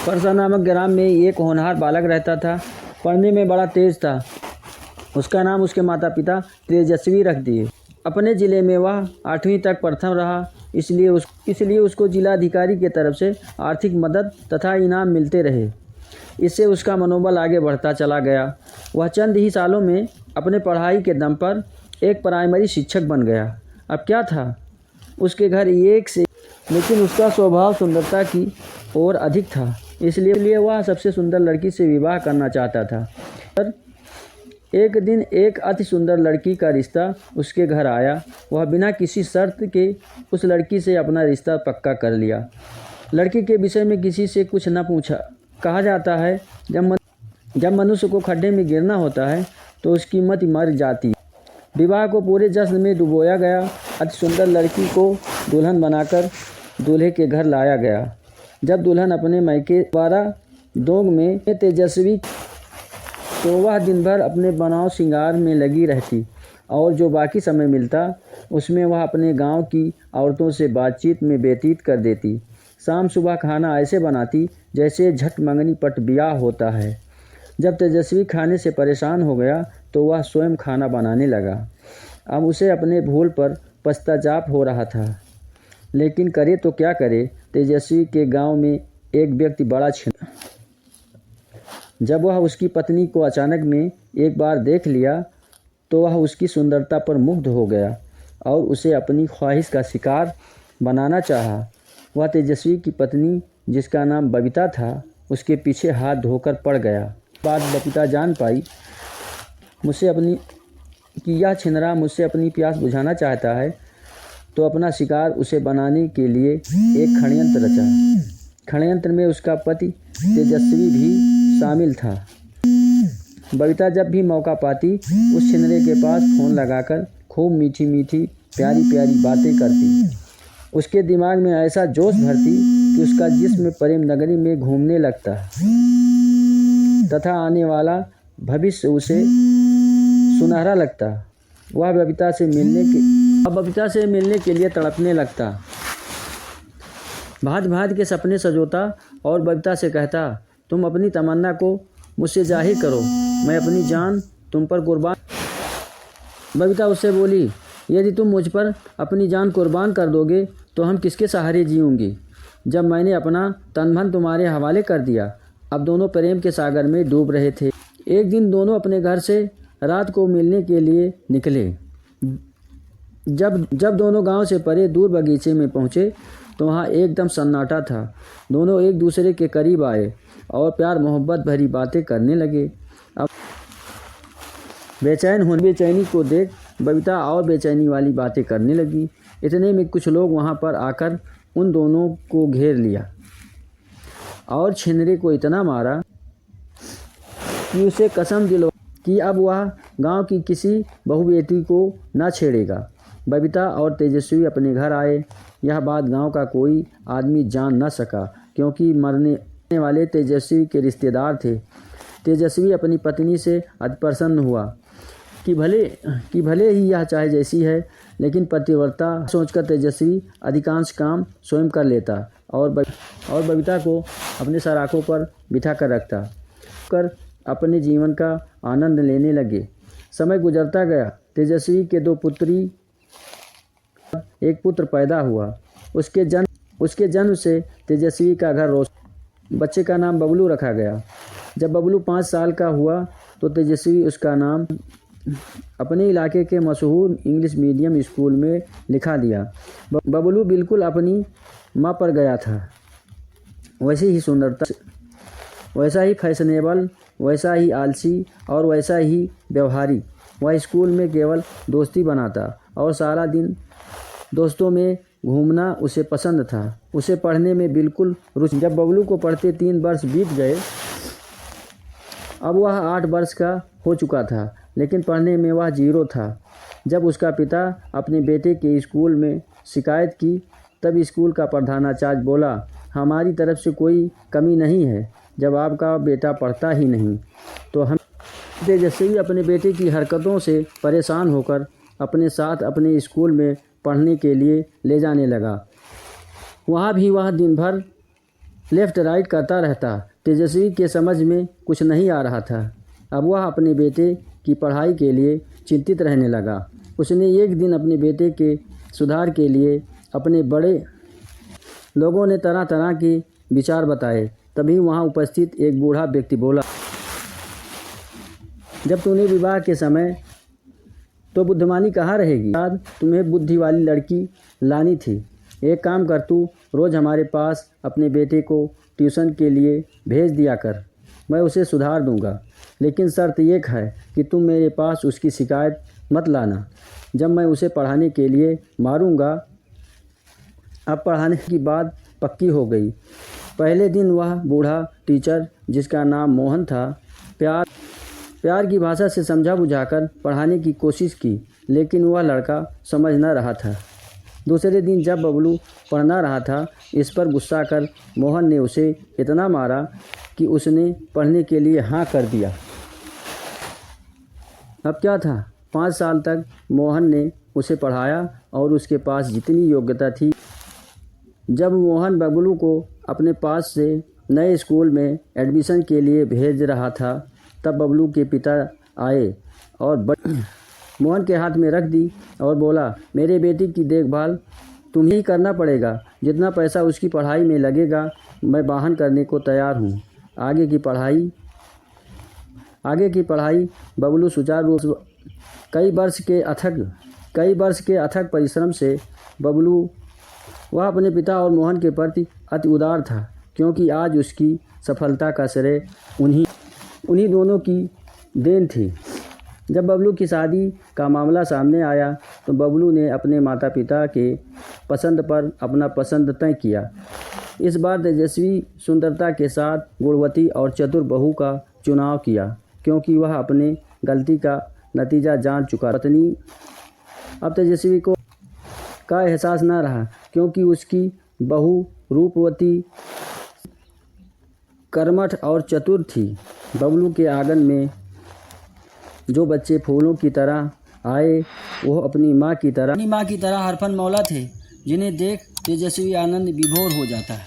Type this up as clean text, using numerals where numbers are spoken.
परसा नामक ग्राम में एक होनहार बालक रहता था। पढ़ने में बड़ा तेज था। उसका नाम उसके माता पिता तेजस्वी रख दिए। अपने ज़िले में वह 8वीं तक प्रथम रहा, इसलिए उसको जिलाधिकारी की तरफ से आर्थिक मदद तथा इनाम मिलते रहे। इससे उसका मनोबल आगे बढ़ता चला गया। वह चंद ही सालों में अपने पढ़ाई के दम पर एक प्राइमरी शिक्षक बन गया। अब क्या था, उसके घर एक से, लेकिन उसका स्वभाव सुंदरता की ओर अधिक था, इसलिए वह सबसे सुंदर लड़की से विवाह करना चाहता था। पर एक दिन एक अति सुंदर लड़की का रिश्ता उसके घर आया। वह बिना किसी शर्त के उस लड़की से अपना रिश्ता पक्का कर लिया। लड़की के विषय में किसी से कुछ न पूछा। कहा जाता है जब मनुष्य को खड्डे में गिरना होता है तो उसकी मत मर जाती है। विवाह को पूरे जश्न में डुबोया गया। अति सुंदर लड़की को दुल्हन बनाकर दूल्हे के घर लाया गया। जब दुल्हन अपने मायके द्वारा दोग में तेजस्वी, तो वह दिन भर अपने बनाव श्रृंगार में लगी रहती और जो बाकी समय मिलता उसमें वह अपने गांव की औरतों से बातचीत में व्यतीत कर देती। शाम सुबह खाना ऐसे बनाती जैसे झट मंगनी पट ब्याह होता है। जब तेजस्वी खाने से परेशान हो गया तो वह स्वयं खाना बनाने लगा। अब उसे अपने भूल पर पश्चाताप हो रहा था, लेकिन करे तो क्या करे। तेजस्वी के गांव में एक व्यक्ति बड़ा छिना। जब वह उसकी पत्नी को अचानक में एक बार देख लिया तो वह उसकी सुंदरता पर मुग्ध हो गया और उसे अपनी ख्वाहिश का शिकार बनाना चाहा। वह तेजस्वी की पत्नी, जिसका नाम बबीता था, उसके पीछे हाथ धोकर पड़ गया। बात बबीता जान पाई कि यह छिनरा मुझसे अपनी प्यास बुझाना चाहता है, तो अपना शिकार उसे बनाने के लिए एक षड्यंत्र रचा। षड्यंत्र में उसका पति तेजस्वी भी शामिल था। बबीता जब भी मौका पाती उस छिनरे के पास फ़ोन लगाकर खूब मीठी मीठी प्यारी प्यारी बातें करती। उसके दिमाग में ऐसा जोश भरती कि उसका जिस्म प्रेम नगरी में घूमने लगता तथा आने वाला भविष्य उसे सुनहरा लगता। वह बबीता से मिलने के लिए तड़पने लगता। भांति भांति के सपने सजोता और बबीता से कहता, तुम अपनी तमन्ना को मुझसे जाहिर करो, मैं अपनी जान तुम पर कुर्बान। बबीता उससे बोली, यदि तुम मुझ पर अपनी जान कुर्बान कर दोगे तो हम किसके सहारे जीऊँगी, जब मैंने अपना तन मन तुम्हारे हवाले कर दिया। अब दोनों प्रेम के सागर में डूब रहे थे। एक दिन दोनों अपने घर से रात को मिलने के लिए निकले। जब दोनों गांव से परे दूर बगीचे में पहुँचे तो वहाँ एकदम सन्नाटा था। दोनों एक दूसरे के करीब आए और प्यार मोहब्बत भरी बातें करने लगे। अब बेचैनी को देख बबीता और बेचैनी वाली बातें करने लगी। इतने में कुछ लोग वहाँ पर आकर उन दोनों को घेर लिया और छिनरे को इतना मारा कि उसे कसम दिलवा कि अब वह गांव की किसी बहू बेटी को न छेड़ेगा। बबीता और तेजस्वी अपने घर आए। यह बात गांव का कोई आदमी जान न सका, क्योंकि मरने वाले तेजस्वी के रिश्तेदार थे। तेजस्वी अपनी पत्नी से अति प्रसन्न हुआ कि भले ही यह चाहे जैसी है, लेकिन पतिव्रता सोचकर तेजस्वी अधिकांश काम स्वयं कर लेता और बबीता को अपने सराखों पर बिठा कर रखता कर अपने जीवन का आनंद लेने लगे। समय गुजरता गया। तेजस्वी के 2 पुत्री, एक पुत्र पैदा हुआ। उसके जन्म से तेजस्वी का घर रोशन। बच्चे का नाम बबलू रखा गया। जब बबलू 5 साल का हुआ तो तेजस्वी उसका नाम अपने इलाके के मशहूर इंग्लिश मीडियम स्कूल में लिखा दिया। बबलू बिल्कुल अपनी माँ पर गया था। वैसी ही सुंदरता, वैसा ही फैशनेबल, वैसा ही आलसी और वैसा ही व्यवहारी। वह स्कूल में केवल दोस्ती बनाता और सारा दिन दोस्तों में घूमना उसे पसंद था। उसे पढ़ने में बिल्कुल रुचि। जब बबलू को पढ़ते 3 वर्ष बीत गए, अब वह 8 वर्ष का हो चुका था, लेकिन पढ़ने में वह 0 था। जब उसका पिता अपने बेटे के स्कूल में शिकायत की, तब स्कूल का प्रधानाचार्य बोला, हमारी तरफ से कोई कमी नहीं है, जब आपका बेटा पढ़ता ही नहीं तो हम। तेजस्वी अपने बेटे की हरकतों से परेशान होकर अपने साथ अपने स्कूल में पढ़ने के लिए ले जाने लगा। वहाँ भी वह दिन भर लेफ्ट राइट करता रहता। तेजस्वी के समझ में कुछ नहीं आ रहा था। अब वह अपने बेटे की पढ़ाई के लिए चिंतित रहने लगा। उसने एक दिन अपने बेटे के सुधार के लिए अपने बड़े लोगों ने तरह तरह के विचार बताए। तभी वहाँ उपस्थित एक बूढ़ा व्यक्ति बोला, जब तूने विवाह के समय तो बुद्धिमानी कहाँ रहेगी? आज तुम्हें बुद्धि वाली लड़की लानी थी। एक काम कर, तू रोज़ हमारे पास अपने बेटे को ट्यूशन के लिए भेज दिया कर। मैं उसे सुधार दूंगा, लेकिन शर्त एक है कि तुम मेरे पास उसकी शिकायत मत लाना जब मैं उसे पढ़ाने के लिए मारूंगा। अब पढ़ाने की बात पक्की हो गई। पहले दिन वह बूढ़ा टीचर, जिसका नाम मोहन था, प्यार की भाषा से समझा बुझाकर पढ़ाने की कोशिश की, लेकिन वह लड़का समझ न रहा था। दूसरे दिन जब बबलू पढ़ना रहा था, इस पर गुस्सा कर मोहन ने उसे इतना मारा कि उसने पढ़ने के लिए हाँ कर दिया। अब क्या था, 5 साल तक मोहन ने उसे पढ़ाया और उसके पास जितनी योग्यता थी। जब मोहन बबलू को अपने पास से नए स्कूल में एडमिशन के लिए भेज रहा था, तब बबलू के पिता आए और मोहन के हाथ में रख दी और बोला, मेरे बेटी की देखभाल तुम्हें ही करना पड़ेगा। जितना पैसा उसकी पढ़ाई में लगेगा मैं वहन करने को तैयार हूँ। आगे की पढ़ाई बबलू सुचारू रूप से कई वर्ष के अथक परिश्रम से बबलू वह अपने पिता और मोहन के प्रति अति उदार था, क्योंकि आज उसकी सफलता का श्रेय उन्हीं दोनों की देन थी। जब बबलू की शादी का मामला सामने आया तो बबलू ने अपने माता पिता के पसंद पर अपना पसंद तय किया। इस बार तेजस्वी सुंदरता के साथ गुणवती और चतुर बहू का चुनाव किया, क्योंकि वह अपने गलती का नतीजा जान चुका। पत्नी अब तेजस्वी को का एहसास न रहा, क्योंकि उसकी बहू रूपवती, कर्मठ और चतुर थी। बबलू के आंगन में जो बच्चे फूलों की तरह आए, वो अपनी माँ की तरह हरफन मौला थे, जिन्हें देख तेजस्वी आनंद विभोर हो जाता है।